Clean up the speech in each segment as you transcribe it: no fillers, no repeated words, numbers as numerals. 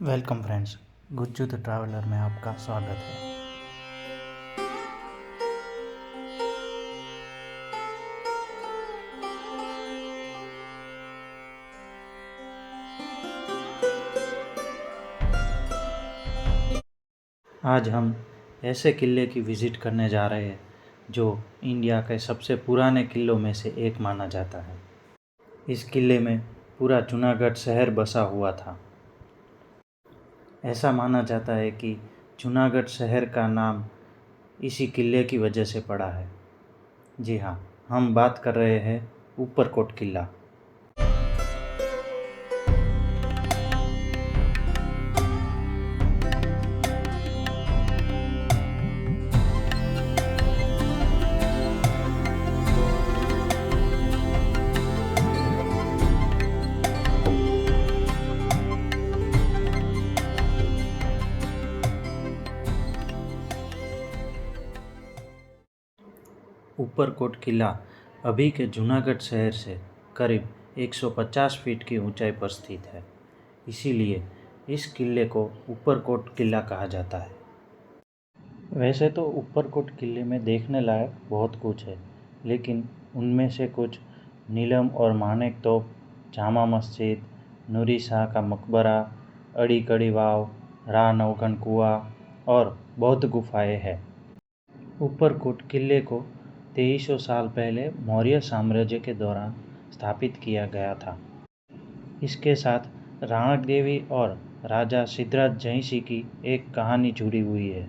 Welcome friends, Gujju the traveller में आपका स्वागत है। आज हम ऐसे किले की विज़िट करने जा रहे हैं जो इंडिया के सबसे पुराने किलों में से एक माना जाता है। इस किले में पूरा जूनागढ़ शहर बसा हुआ था। ऐसा माना जाता है कि जूनागढ़ शहर का नाम इसी किले की वजह से पड़ा है। जी हाँ, हम बात कर रहे हैं ऊपरकोट किला। ऊपरकोट किला अभी के जूनागढ़ शहर से करीब 150 फीट की ऊंचाई पर स्थित है। इसीलिए इस किले को ऊपरकोट किला कहा जाता है। वैसे तो ऊपरकोट किले में देखने लायक बहुत कुछ है, लेकिन उनमें से कुछ नीलम और मानेक तोप, जामा मस्जिद, नूरी शाह का मकबरा, अड़ी कड़ी वाव, रा नवगन कुआं और बौद्ध गुफाएं हैं। ऊपरकोट किले को 2300 साल पहले मौर्य साम्राज्य के दौरान स्थापित किया गया था। इसके साथ राणक देवी और राजा सिद्धराज जयसिंह की एक कहानी जुड़ी हुई है।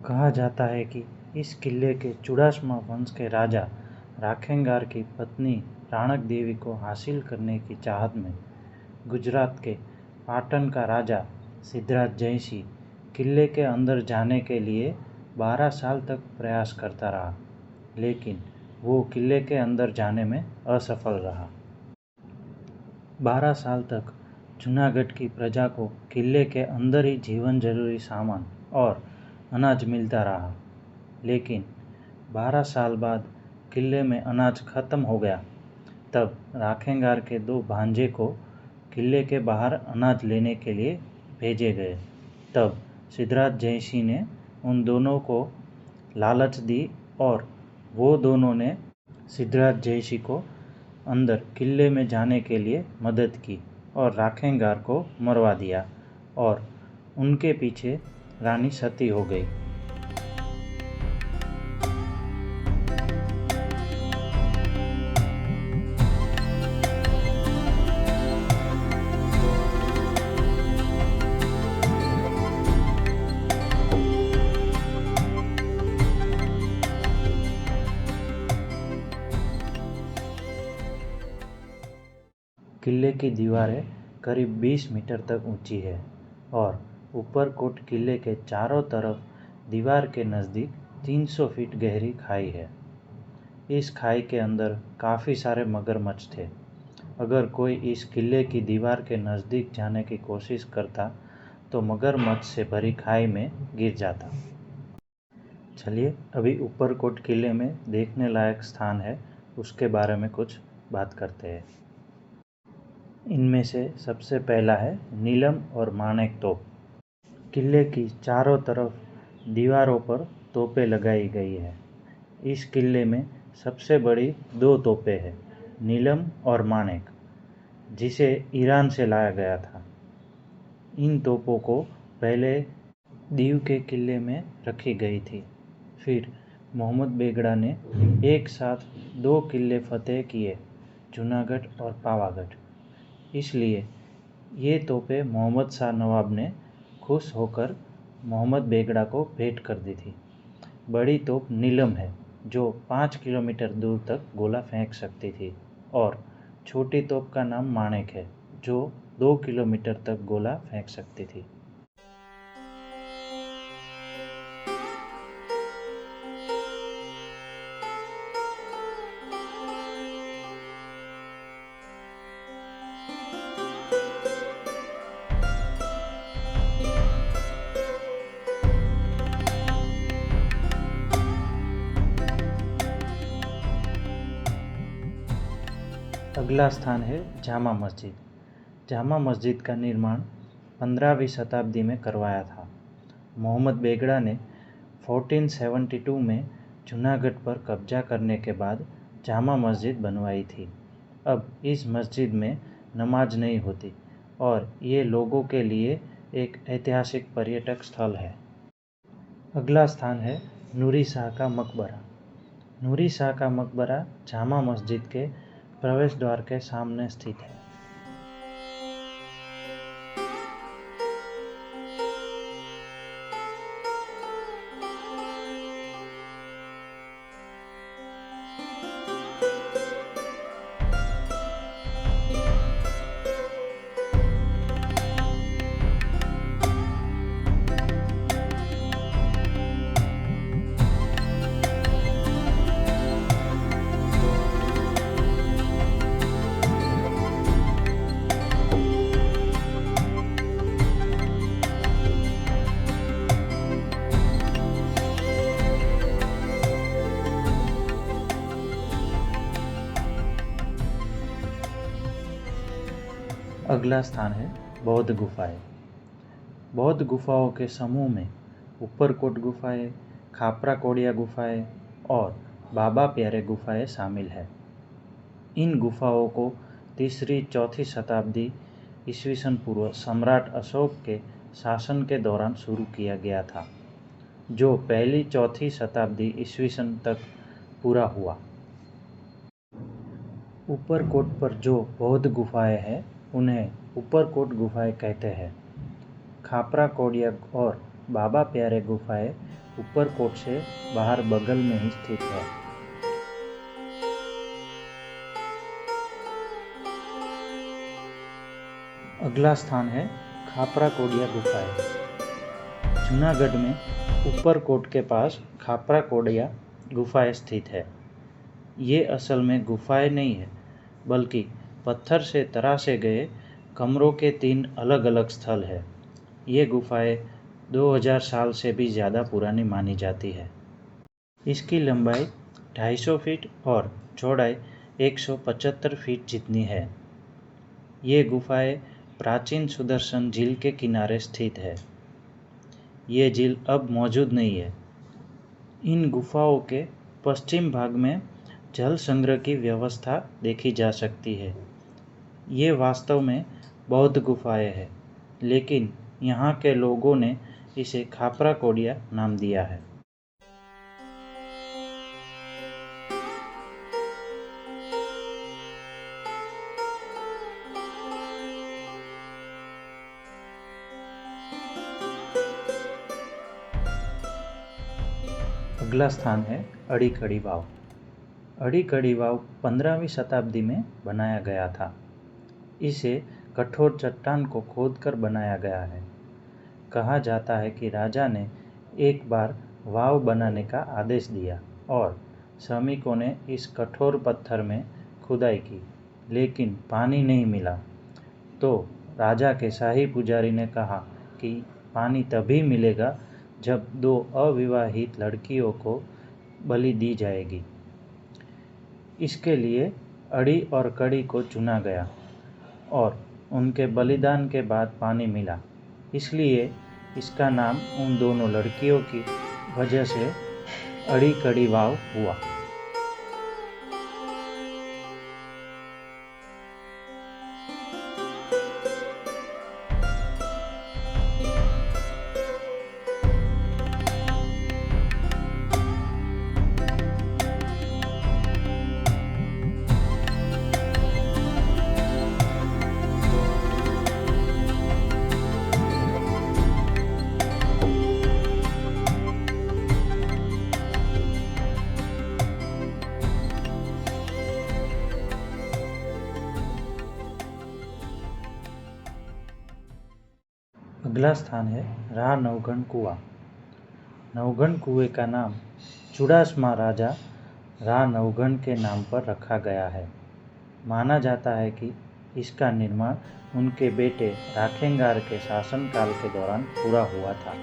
कहा जाता है कि इस किले के चुड़ासमा वंश के राजा राखेंगार की पत्नी राणक देवी को हासिल करने की चाहत में गुजरात के पाटन का राजा सिद्धराज जयसिंह किले के अंदर जाने के लिए 12 साल तक प्रयास करता रहा, लेकिन वो किले के अंदर जाने में असफल रहा। 12 साल तक जूनागढ़ की प्रजा को किले के अंदर ही जीवन जरूरी सामान और अनाज मिलता रहा, लेकिन 12 साल बाद किले में अनाज खत्म हो गया। तब राखेंगार के दो भांजे को किले के बाहर अनाज लेने के लिए भेजे गए। तब सिद्धराज जयसिंह ने उन दोनों को लालच दी और वो दोनों ने सिद्धराज जयसिंह को अंदर किले में जाने के लिए मदद की और राखेंगार को मरवा दिया और उनके पीछे रानी सती हो गई। किले की दीवारें करीब 20 मीटर तक ऊंची है और ऊपरकोट किले के चारों तरफ दीवार के नज़दीक 300 फीट गहरी खाई है। इस खाई के अंदर काफ़ी सारे मगरमच्छ थे। अगर कोई इस किले की दीवार के नज़दीक जाने की कोशिश करता तो मगरमच्छ से भरी खाई में गिर जाता। चलिए अभी ऊपरकोट किले में देखने लायक स्थान है, उसके बारे में कुछ बात करते हैं। इनमें से सबसे पहला है नीलम और मानेक तोप। किले की चारों तरफ दीवारों पर तोपें लगाई गई है। इस किले में सबसे बड़ी दो तोपें हैं, नीलम और मानेक, जिसे ईरान से लाया गया था। इन तोपों को पहले दीव के किले में रखी गई थी। फिर मोहम्मद बेगड़ा ने एक साथ दो किले फतेह किए, जूनागढ़ और पावागढ़। इसलिए ये तोपें मोहम्मद शाह नवाब ने खुश होकर मोहम्मद बेगड़ा को भेंट कर दी थी। बड़ी तोप नीलम है जो 5 किलोमीटर दूर तक गोला फेंक सकती थी और छोटी तोप का नाम मानेक है जो 2 किलोमीटर तक गोला फेंक सकती थी। अगला स्थान है जामा मस्जिद। जामा मस्जिद का निर्माण 15वीं शताब्दी में करवाया था। मोहम्मद बेगड़ा ने 1472 में जूनागढ़ पर कब्जा करने के बाद जामा मस्जिद बनवाई थी। अब इस मस्जिद में नमाज नहीं होती और ये लोगों के लिए एक ऐतिहासिक पर्यटक स्थल है। अगला स्थान है नूरी शाह का मकबरा। नूरी शाह का मकबरा जामा मस्जिद के प्रवेश द्वार के सामने स्थित है। अगला स्थान है बौद्ध गुफाएं। बौद्ध गुफाओं के समूह में ऊपरकोट गुफाएं, खापरा कोडिया गुफाएं और बाबा प्यारे गुफाएं शामिल है। इन गुफाओं को 3री-4थी शताब्दी ईस्वीसन पूर्व सम्राट अशोक के शासन के दौरान शुरू किया गया था, जो 1ली-4थी शताब्दी ईस्वीसन तक पूरा हुआ। ऊपरकोट पर जो बौद्ध गुफाएं हैं उन्हें ऊपरकोट गुफाएं कहते हैं। खापरा कोडिया और बाबा प्यारे गुफाएं ऊपरकोट से बाहर बगल में ही स्थित है। अगला स्थान है खापरा कोडिया गुफाएं। जूनागढ़ में ऊपरकोट के पास खापरा कोडिया गुफाएं स्थित है। ये असल में गुफाएं नहीं है, बल्कि पत्थर से तराशे गए कमरों के 3 अलग अलग स्थल है। ये गुफाएं 2000 साल से भी ज़्यादा पुरानी मानी जाती है। इसकी लंबाई 250 फीट और चौड़ाई 175 फीट जितनी है। ये गुफाएं प्राचीन सुदर्शन झील के किनारे स्थित है। ये झील अब मौजूद नहीं है। इन गुफाओं के पश्चिम भाग में जल संग्रह की व्यवस्था देखी जा सकती है। ये वास्तव में बौद्ध गुफाएं हैं, लेकिन यहाँ के लोगों ने इसे खापरा कोडिया नाम दिया है। अगला स्थान है अड़ीकड़ी वाव। अड़ीकड़ी वाव 15वीं शताब्दी में बनाया गया था। इसे कठोर चट्टान को खोदकर बनाया गया है। कहा जाता है कि राजा ने एक बार वाव बनाने का आदेश दिया और श्रमिकों ने इस कठोर पत्थर में खुदाई की, लेकिन पानी नहीं मिला। तो राजा के शाही पुजारी ने कहा कि पानी तभी मिलेगा जब 2 अविवाहित लड़कियों को बलि दी जाएगी। इसके लिए अड़ी और कड़ी को चुना गया और उनके बलिदान के बाद पानी मिला। इसलिए इसका नाम उन दोनों लड़कियों की वजह से अड़ीकड़ी वाव हुआ। अगला स्थान है राह नवगढ़ कुआं। नवगढ़ कुएं का नाम चुड़ासमा राजा राह नवगढ़ के नाम पर रखा गया है। माना जाता है कि इसका निर्माण उनके बेटे राखेंगार के शासनकाल के दौरान पूरा हुआ था।